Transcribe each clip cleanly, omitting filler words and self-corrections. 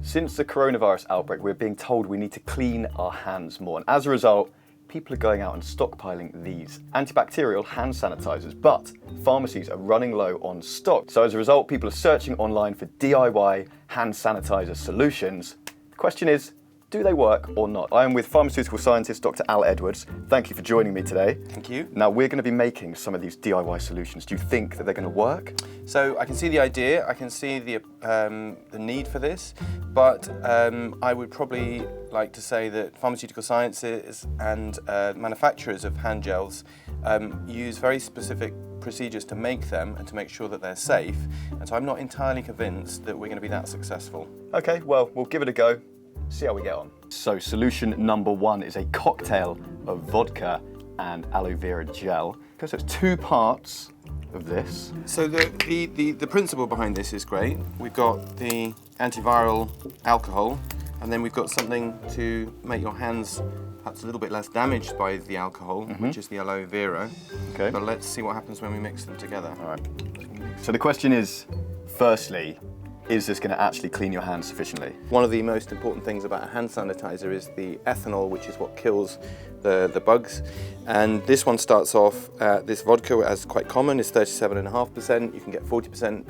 Since the coronavirus outbreak, we're being told we need to clean our hands more. And as a result, people are going out and stockpiling these antibacterial hand sanitizers, but pharmacies are running low on stock. So as a result, people are searching online for DIY hand sanitizer solutions. The question is, do they work or not? I am with pharmaceutical scientist Dr. Al Edwards. Thank you for joining me today. Thank you. Now, we're going to be making some of these DIY solutions. Do you think that they're going to work? So I can see the idea, I can see the need for this, but I would probably like to say that pharmaceutical sciences and manufacturers of hand gels use very specific procedures to make them and to make sure that they're safe. And so I'm not entirely convinced that we're going to be that successful. Okay, well, we'll give it a go. See how we get on. So solution number one is a cocktail of vodka and aloe vera gel. So it's 2 parts of this. So the principle behind this is great. We've got the antiviral alcohol, and then we've got something to make your hands perhaps a little bit less damaged by the alcohol, which is the aloe vera. Okay. But let's see what happens when we mix them together. All right. So the question is, firstly, is this going to actually clean your hands sufficiently? One of the most important things about a hand sanitizer is the ethanol, which is what kills the bugs. And this one starts off, this vodka, as quite common, is 37.5%. You can get 40%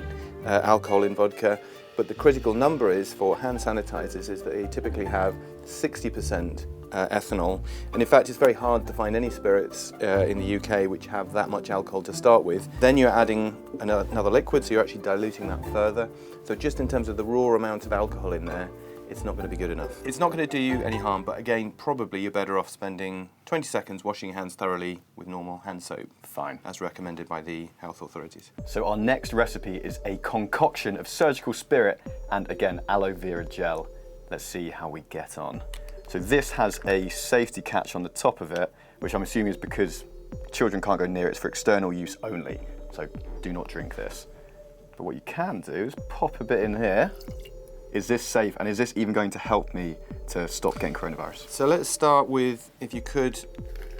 alcohol in vodka. But the critical number is for hand sanitizers is that they typically have 60% ethanol. And in fact, it's very hard to find any spirits in the UK which have that much alcohol to start with. Then you're adding another liquid, so you're actually diluting that further. So just in terms of the raw amount of alcohol in there, it's not going to be good enough. It's not going to do you any harm, but again, probably you're better off spending 20 seconds washing your hands thoroughly with normal hand soap. Fine. As recommended by the health authorities. So our next recipe is a concoction of surgical spirit and, again, aloe vera gel. Let's see how we get on. So this has a safety catch on the top of it, which I'm assuming is because children can't go near it. It's for external use only, so do not drink this. But what you can do is pop a bit in here. Is this safe, and is this even going to help me to stop getting coronavirus? So let's start with, if you could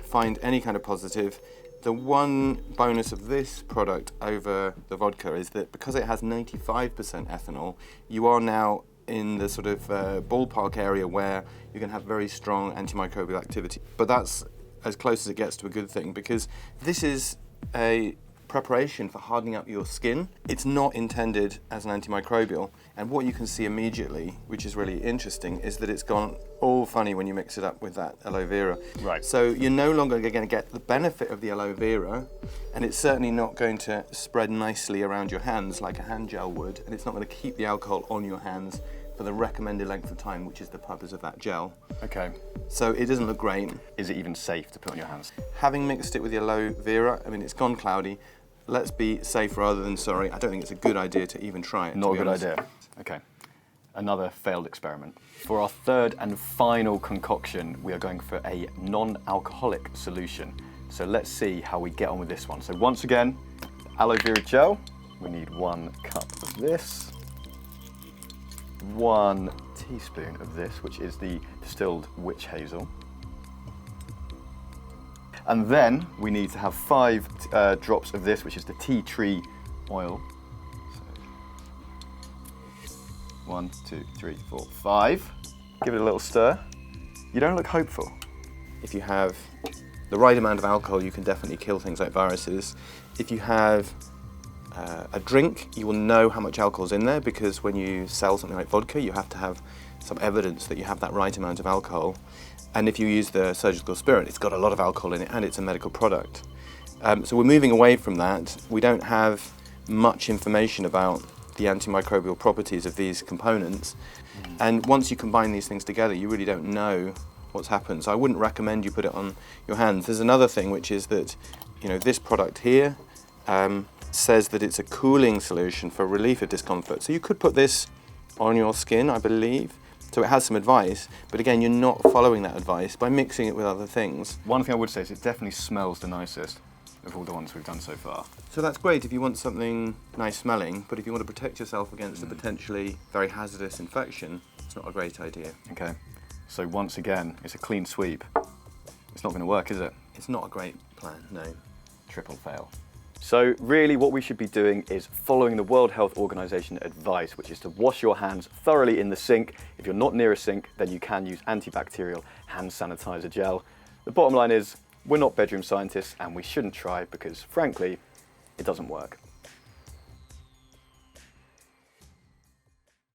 find any kind of positive, the one bonus of this product over the vodka is that because it has 95% ethanol, you are now in the sort of ballpark area where you can have very strong antimicrobial activity. But that's as close as it gets to a good thing, because this is a preparation for hardening up your skin. It's not intended as an antimicrobial, and what you can see immediately, which is really interesting, is that it's gone all funny when you mix it up with that aloe vera. Right. So you're no longer going to get the benefit of the aloe vera, and it's certainly not going to spread nicely around your hands like a hand gel would, and it's not going to keep the alcohol on your hands for the recommended length of time, which is the purpose of that gel. Okay. So it doesn't look great. Is it even safe to put on your hands? Having mixed it with the aloe vera, I mean, it's gone cloudy. Let's be safe rather than sorry. I don't think it's a good idea to even try it. Not a good idea. Okay. Another failed experiment. For our third and final concoction, we are going for a non-alcoholic solution. So let's see how we get on with this one. So once again, aloe vera gel. We need 1 cup of this. 1 teaspoon of this, which is the distilled witch hazel. And then we need to have 5 drops of this, which is the tea tree oil. So 1, 2, 3, 4, 5. Give it a little stir. You don't look hopeful. If you have the right amount of alcohol, you can definitely kill things like viruses. If you have a drink, you will know how much alcohol is in there, because when you sell something like vodka, you have to have some evidence that you have that right amount of alcohol. And if you use the surgical spirit, it's got a lot of alcohol in it, and it's a medical product. So we're moving away from that. We don't have much information about the antimicrobial properties of these components. And once you combine these things together, you really don't know what's happened. So I wouldn't recommend you put it on your hands. There's another thing, which is that, you know, this product here says that it's a cooling solution for relief of discomfort. So you could put this on your skin, I believe. So it has some advice, but again, you're not following that advice by mixing it with other things. One thing I would say is it definitely smells the nicest of all the ones we've done so far. So that's great if you want something nice smelling, but if you want to protect yourself against a potentially very hazardous infection, it's not a great idea. Okay, so once again, it's a clean sweep. It's not going to work, is it? It's not a great plan, no. Triple fail. So really what we should be doing is following the World Health Organization advice, which is to wash your hands thoroughly in the sink. If you're not near a sink, then you can use antibacterial hand sanitizer gel. The bottom line is, we're not bedroom scientists and we shouldn't try because frankly, it doesn't work.